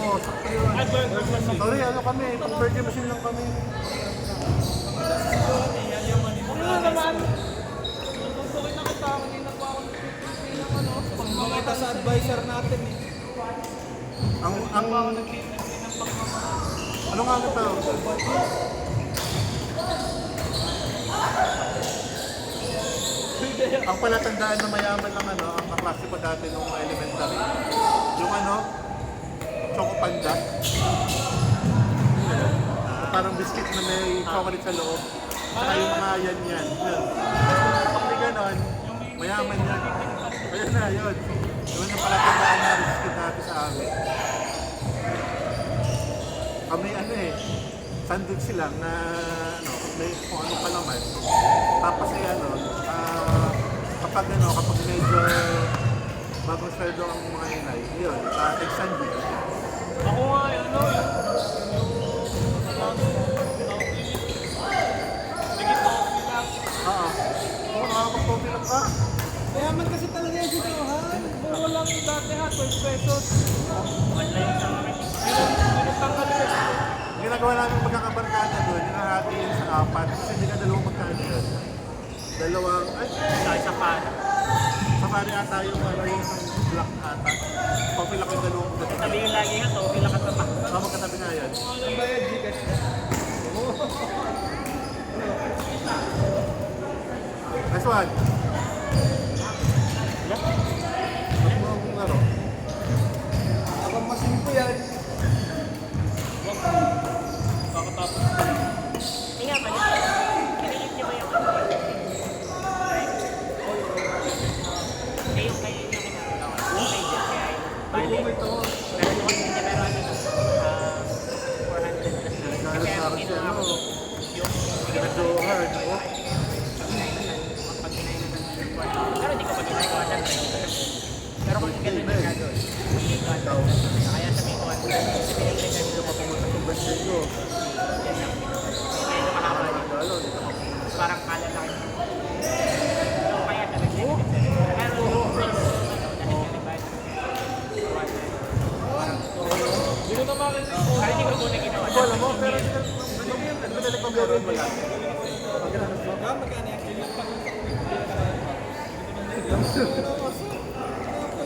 Oo, sakto yun. Sorry, ano kami, pang burger machine lang kami. Ano naman? Tutukin na kita. Kanina pa ako ng ano. Pag kita sa advisor natin eh. Ano nga ito? Ang palatandaan na mayaman lang ano, ang kaklase pa dati nung elementary. Yung ano, Choco Panda. Parang biscuit na may chocolate sa loob. Saka yung mga yan. Yun. Pag may ganon, mayaman yan. Ayun na, yun. Yun ang palatandaan na biscuit natin sa amin. Kami ano eh, sandwich lang na ano, may kung ano pa naman. Tapos eh ano, kapag medyo bagong sweldo ang mga inay, yun, egg sandwich. Ako nga yun, ano yun? Oo. Oo, nakakapag-coffee lang ka. Mayaman kasi talaga yung sinuhan. Mura lang yung dati ha, 12 pesos. Online sa akin. Pinagtanggal yun. Ginagawa namin magkakabarkada doon, hinahati yun sa apat. Kasi hindi ka dalawang magkano yun. Dalawang, Sa pan. safari ata yung ano yung black ata. Pagpila ko yung dalawang magkano. Sabi yung lagi nga to, pila ka sa pa. Magkatabi nga yan. Ang bayad, Gcash na. Nice one. Ba't mo akong laro? Abang masin ko yan. Kakatapos. Hindi nga pala. Kinilit niyo ba yung kayo yung ginagawa? Okay, kaya bali. Pero yung hindi pero ano na, 400 plus na. Galit Kaya sa ang akin siya, ginawa ano? ko, yung Medyo hard, oh. pag kinay na ng pero hindi ko pa ginagawa dyan. Pero kung ganun yung gagawin, hindi ko alam. Kaya sabihin ko, kasi pinagdagan Hindi pa pumunta sa birthday ko. medyo mahaba yun. Galo, dito ako. Parang kala lang. So, kaya talaga. Pero yung Hindi ko na makita yung Kaya hindi ko muna ginawa. Ito, alam mo, pero nagdadalik pa meron mo lang. Pag ganun mo. magkano yan?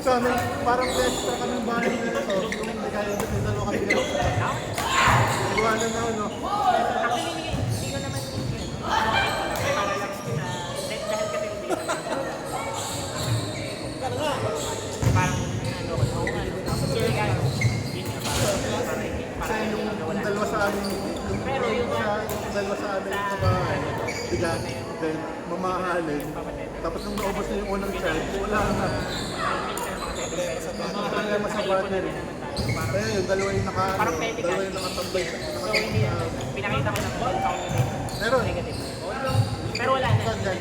Sa amin, parang extra kami ng bahay na ito. Kung hindi kaya dito, dalawa kami ganun. Iwanan na, no? Actually, hindi ko naman yun. Para lang sila. Dahil kasi hindi ko parang ano, oo nga. Sige kaya. Yun nga, Kasi yung dalawa sa amin, yung dalawa sa amin sa bahay, bigat, then mamahalin. Tapos nung naubos na yung unang child, wala na. Problema sa partner. Kaya yung dalawa yung dalawa yung nakatambay. So, hindi na. Pinakita ko lang doon sa community. Meron. Negative. Pero wala na. Saan yan?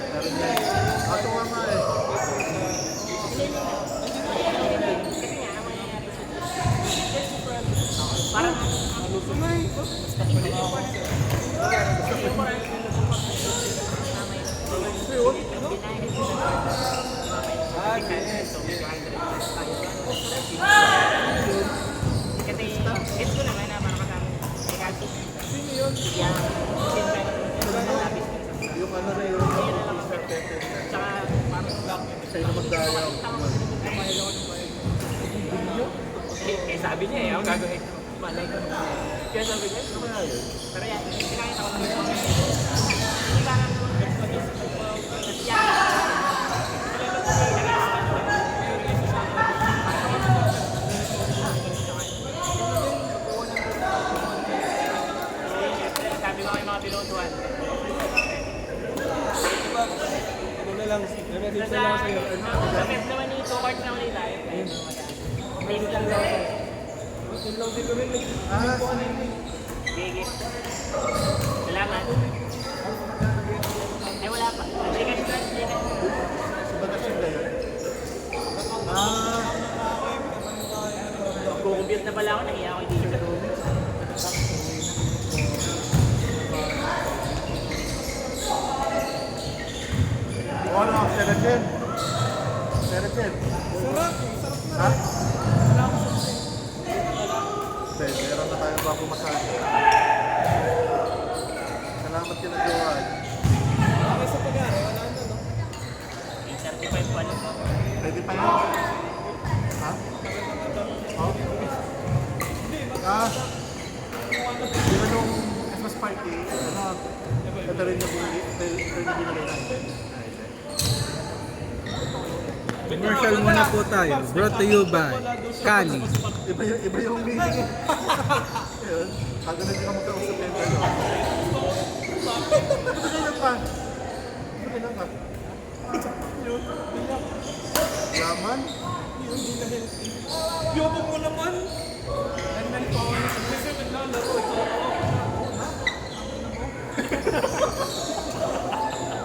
Meron yan. Ato nga nga eh. Kasi nga, ang mangyayari sa parang kasi gets ko naman na parang kasama may kasi Sino yun? yan labis Yung ano na yun. tsaka parang Sa'yo na magdayaw. eh sabi niya eh ako gagawin ko malay ko kaya sabi ko Ano kaya yun? pero yan pinakita ko lang hindi parang sabi ko kay mga pilotuan Ano na lang, ready sa pa lang sa'yo. Pep naman ni 2 cards na ulit tayo. Ayun lang daw. Yun lang din kami. Ah, Gigi. Salamat. Ay wala pa. Gcash trans, Gcash. sa Batasyon na yun. Ah, Mag-compute na pala ako, nahiya ako dito sa room. o ano, Serajen. Serajen. Sarap. Sarap na. Ha? Wala akong sarap. nagpapumasahe. Salamat ka na Johan. Okay sa pag-aaral, wala na, no? 8:35 pa lang. Pwede pa yun? Ha? Oh? Ah? Di ba nung Christmas party, ano, ito rin yung binigay natin. Commercial muna po tayo. Brought to you by Kali. Iba yung meaning eh. Ayun, bago na hindi ka magkausap yung dalawa. Kailan ka? Kailan ka? Yaman? Yobong mo naman! Kasi naglalaro, ito ako.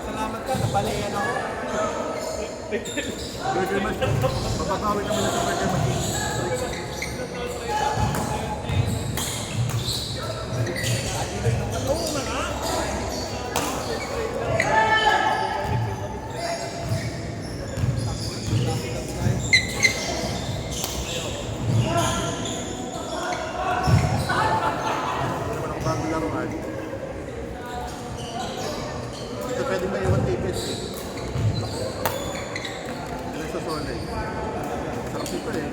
Salamat ka, napalayan ako. Burger machine. Mapapawin naman na sa burger machine. Hindi naman ako bago laruan. Dito pwedeng may iwan tickets eh. Ilan sa Solay. Sarap dito eh.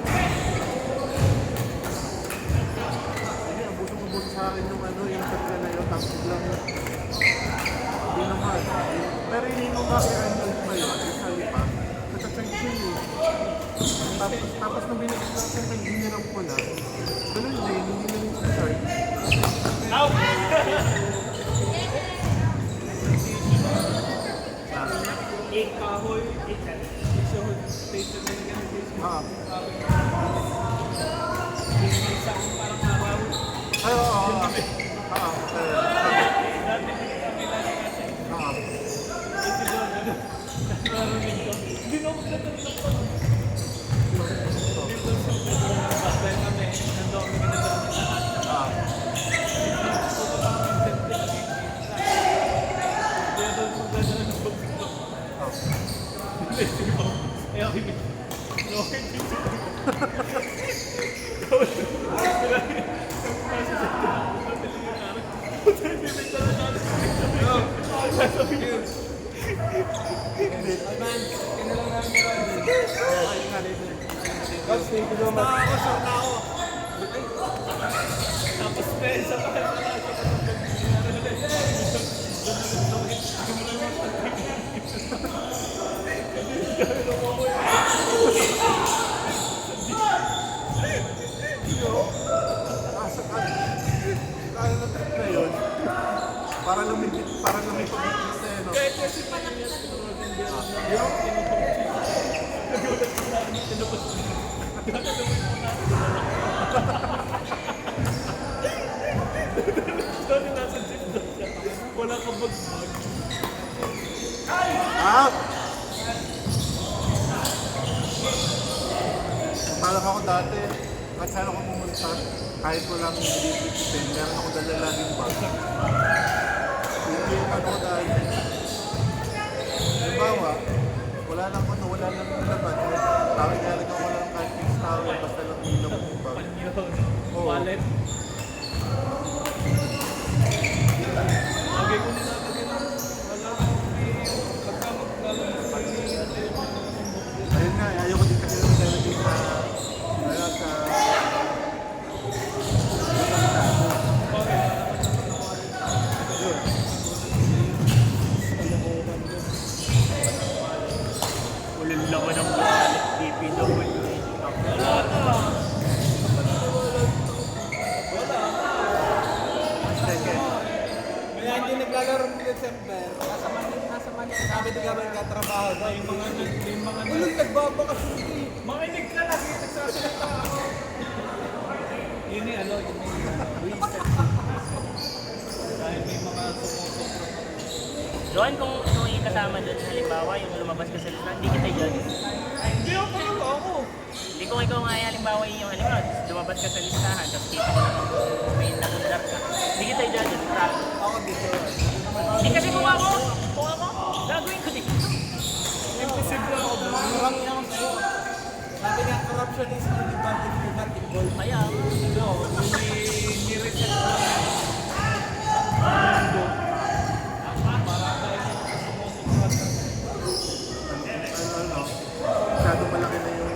Hindi, ang busong-buso sa akin yung ano, yung tatla na yun, tapos biglang hindi naman. Pero ininom nga kaya ano ba yun, isa pa, nagsatsang chill eh. Tapos nung binigyan natin kay ginirap ko na, ganun din, hindi na rin ko charge. Kahoy, isa ho, station na nag-animation. Ah. Isa akong parang araw. Ay, oo, oo. Ah, Hindi na ako magtatanong pa. Dito sa dahil kami, nandun kami ginagawa ng lahat. Pupunta kami ng temple. Kaya doon kung gano'n ang pagpunta. Eh, okay. No, tapos may isa pa Kaya na trip na yun. Para lumipit sa ano. kasi parang yan Sorry, nasa jeep daw siya. Wala kang bag-bag. Ah! Parang ako dati, kahit saan ako pumunta, kahit walang bibigyan, meron ako dala laging bag. Hindi yung ano ko dahil. Halimbawa, wala lang laban. Tawag talaga ako lang kahit fixed towel, basta lang ilaw yung bag. Panyo. Oo. Wallet. Lagi ko nilalagay na. Wala akong pagka maglalagay. Ayun nga, ayoko din kasi nung nilalagay sa Walang laman ng wallet, DPW. Kaya hindi naglalaro ng December. Nasa Manila. Sabi di ka ba nagkatrabaho? Yung mga walang nagbabakasyon eh. Makinig ka lagi. Nagsasalita ako. Yun eh, ano, yun eh. Dahil may mga sumusobra. Johan, kung yung kasama doon, halimbawa, yung lumabas ka sa listahan, hindi kita dyan. Hindi ako parang ako. Hindi kung ikaw nga halimbawa yung halimbawa, lumabas ka sa listahan, tapos kita ko naman may nakundar ka. Hindi kita dyan. Ako dito. Hindi kasi kung ako, gagawin ko dito. Imposible ako. Marami ako sa'yo. Sabi nga, corruption is only bad if you're not involved. Kaya, Ni-reset ko na yan. Mundo. Para tayo sumusukat. ano, masyadong malaki na yung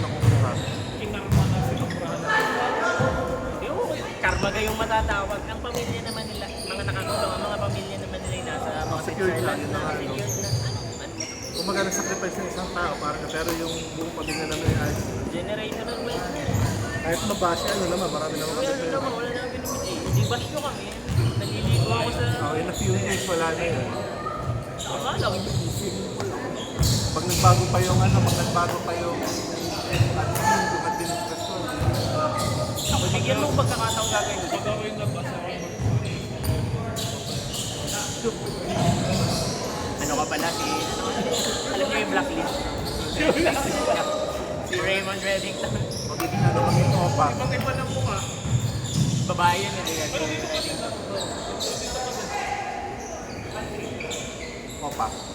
nakukuha. Kinarma na sinumbrahan. yung karmaga yung matatawag. Ang pamilya naman nila, mga nakakulong, ang mga pamilya naman nila yung nasa mga Secured lang, Switzerland yun na ang ano. secured na. Kung sacrifice ng isang tao, parang pero yung buong pamilya naman ay ayos. Generational wealth na. Kahit mabasa, ano naman, marami naman kasi. Wala naman, wala naman binumit eh. Di bash nyo kami. Naliligo ako sa... Oh, in a few years, wala na yun. Akala ko. Pag nagbago pa yung yung administrasyon. Ako, bigyan mo pagkakataong gagawin ko. Pag ako yung nabasa ko, Ano ka pala si... Alam niyo yung blacklist? Si Raymond Reddington. Magiging ano kami ito, pa. iba na mukha. Babae yun eh. Reddington. Opa.